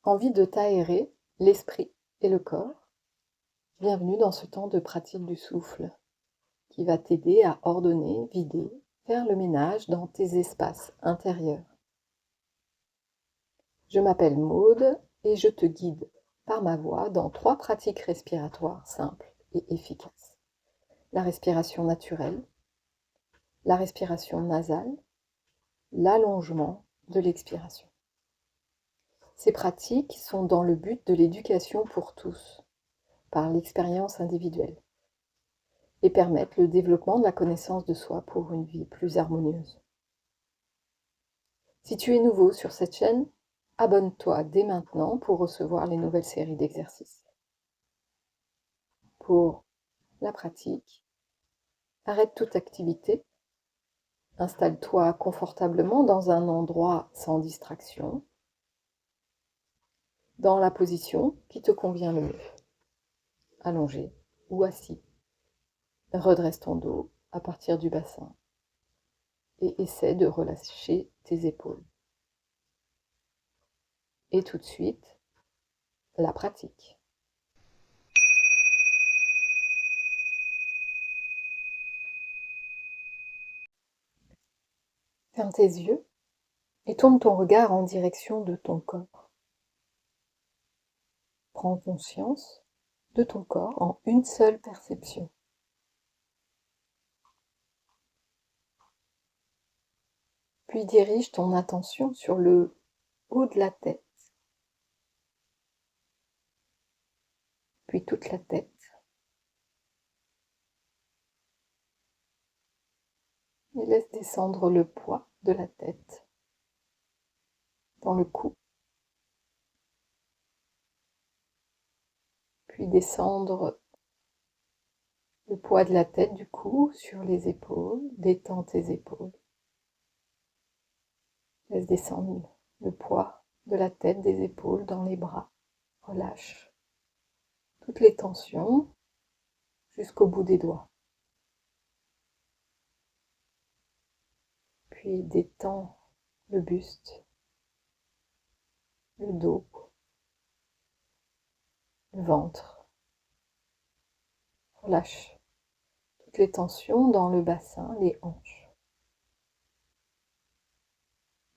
Envie de t'aérer l'esprit et le corps? Bienvenue dans ce temps de pratique du souffle qui va t'aider à ordonner, vider, faire le ménage dans tes espaces intérieurs. Je m'appelle Maude et je te guide par ma voix dans 3 pratiques respiratoires simples et efficaces. La respiration naturelle, la respiration nasale, l'allongement de l'expiration. Ces pratiques sont dans le but de l'éducation pour tous, par l'expérience individuelle, et permettent le développement de la connaissance de soi pour une vie plus harmonieuse. Si tu es nouveau sur cette chaîne, abonne-toi dès maintenant pour recevoir les nouvelles séries d'exercices. Pour la pratique, arrête toute activité, installe-toi confortablement dans un endroit sans distraction, dans la position qui te convient le mieux, allongé ou assis. Redresse ton dos à partir du bassin et essaie de relâcher tes épaules. Et tout de suite, la pratique. Ferme tes yeux et tourne ton regard en direction de ton corps. Prends conscience de ton corps en une seule perception. Puis dirige ton attention sur le haut de la tête, puis toute la tête. Et laisse descendre le poids de la tête dans le cou. Puis descendre le poids de la tête du cou sur les épaules. Détends tes épaules. Laisse descendre le poids de la tête, des épaules dans les bras. Relâche toutes les tensions jusqu'au bout des doigts. Puis détends le buste, le dos, le ventre. Relâche toutes les tensions dans le bassin, les hanches.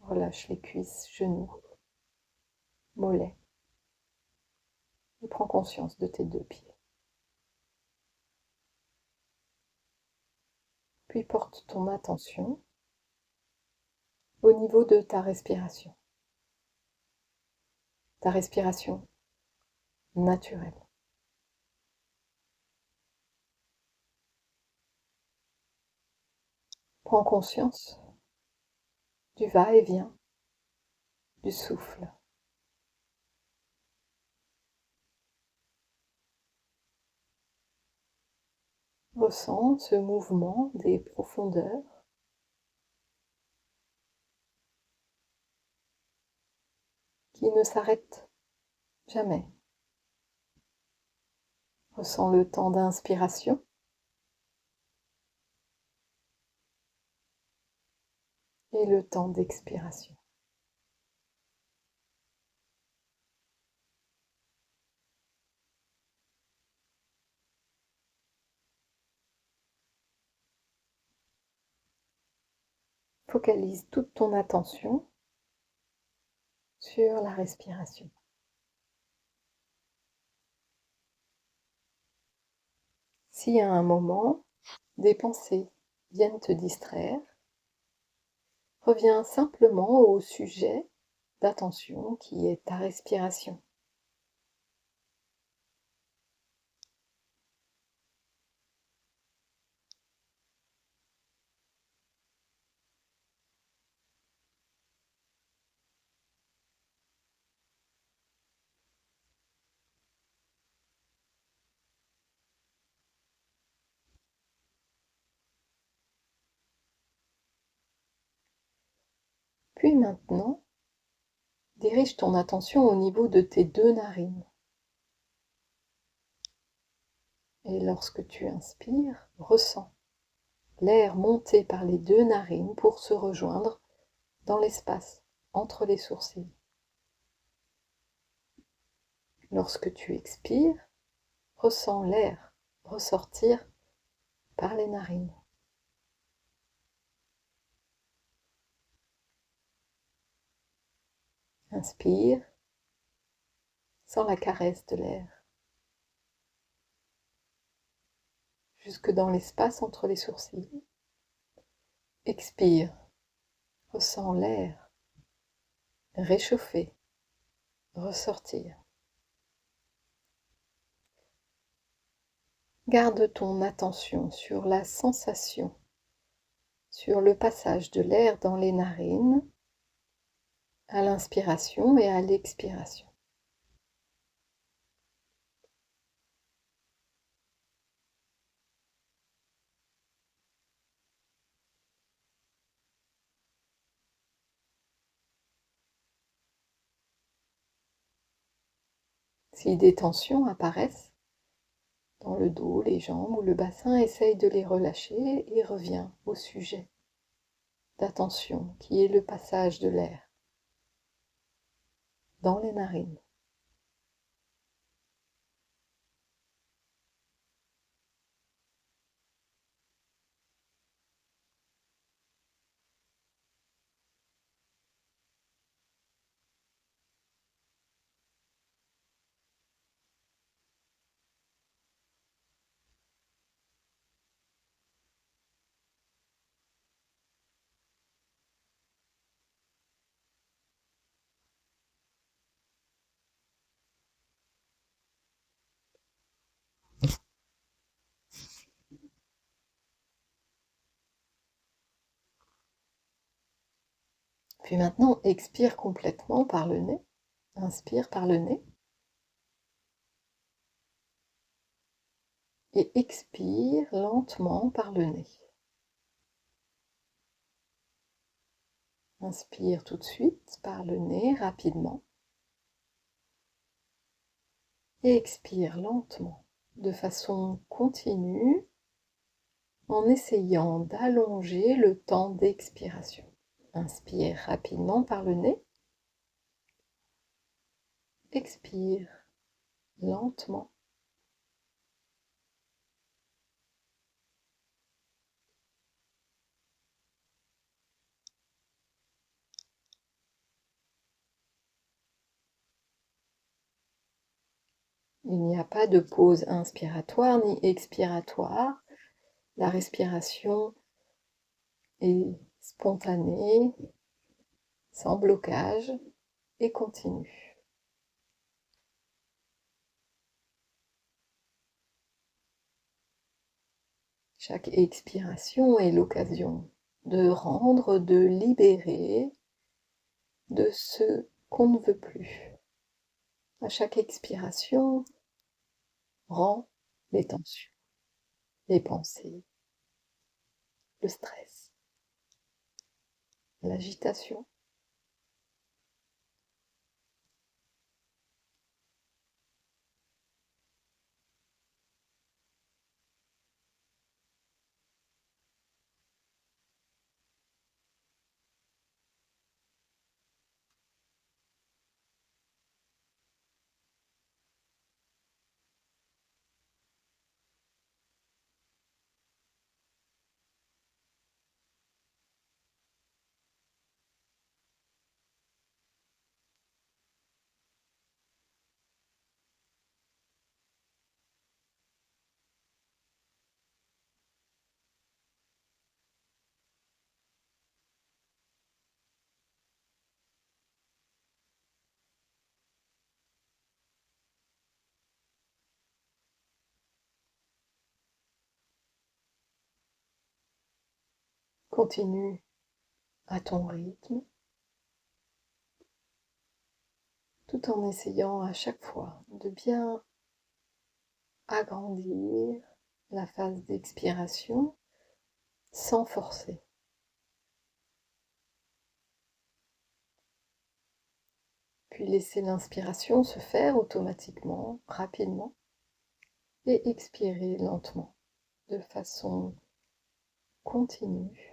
Relâche les cuisses, genoux, mollets. Et prends conscience de tes 2 pieds. Puis porte ton attention au niveau de ta respiration. Ta respiration naturelle. Prends conscience du va-et-vient du souffle. Ressens ce mouvement des profondeurs qui ne s'arrête jamais. Ressens le temps d'inspiration et le temps d'expiration. Focalise toute ton attention sur la respiration. Si à un moment, des pensées viennent te distraire, reviens simplement au sujet d'attention qui est ta respiration. Puis maintenant, dirige ton attention au niveau de tes 2 narines. Et lorsque tu inspires, ressens l'air monter par les 2 narines pour se rejoindre dans l'espace entre les sourcils. Lorsque tu expires, ressens l'air ressortir par les narines. Inspire, sens la caresse de l'air, jusque dans l'espace entre les sourcils. Expire, ressens l'air réchauffer, ressortir. Garde ton attention sur la sensation, sur le passage de l'air dans les narines, à l'inspiration et à l'expiration. Si des tensions apparaissent dans le dos, les jambes ou le bassin, essaye de les relâcher et reviens au sujet d'attention qui est le passage de l'air dans les narines. Puis maintenant, expire complètement par le nez. Inspire par le nez. Et expire lentement par le nez. Inspire tout de suite par le nez rapidement. Et expire lentement, de façon continue, en essayant d'allonger le temps d'expiration. Inspire rapidement par le nez. Expire lentement. Il n'y a pas de pause inspiratoire ni expiratoire. La respiration est spontanée, sans blocage et continue. Chaque expiration est l'occasion de rendre, de libérer de ce qu'on ne veut plus. À chaque expiration, rends les tensions, les pensées, le stress, l'agitation. Continue à ton rythme, tout en essayant à chaque fois de bien agrandir la phase d'expiration sans forcer. Puis laisser l'inspiration se faire automatiquement, rapidement, et expirer lentement, de façon continue.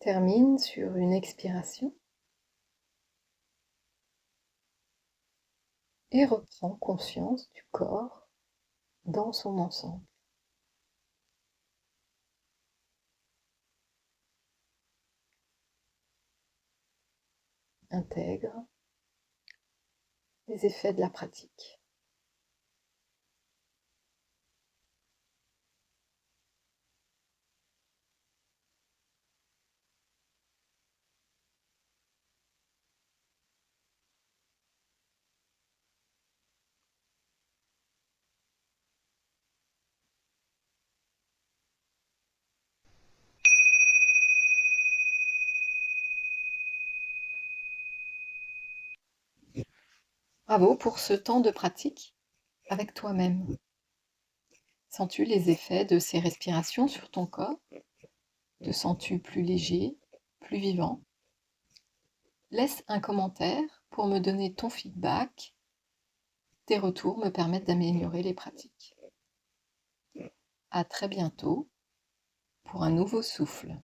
Termine sur une expiration et reprends conscience du corps dans son ensemble. Intègre les effets de la pratique. Bravo pour ce temps de pratique avec toi-même. Sens-tu les effets de ces respirations sur ton corps? Te sens-tu plus léger, plus vivant? Laisse un commentaire pour me donner ton feedback. Tes retours me permettent d'améliorer les pratiques. À très bientôt pour un nouveau souffle.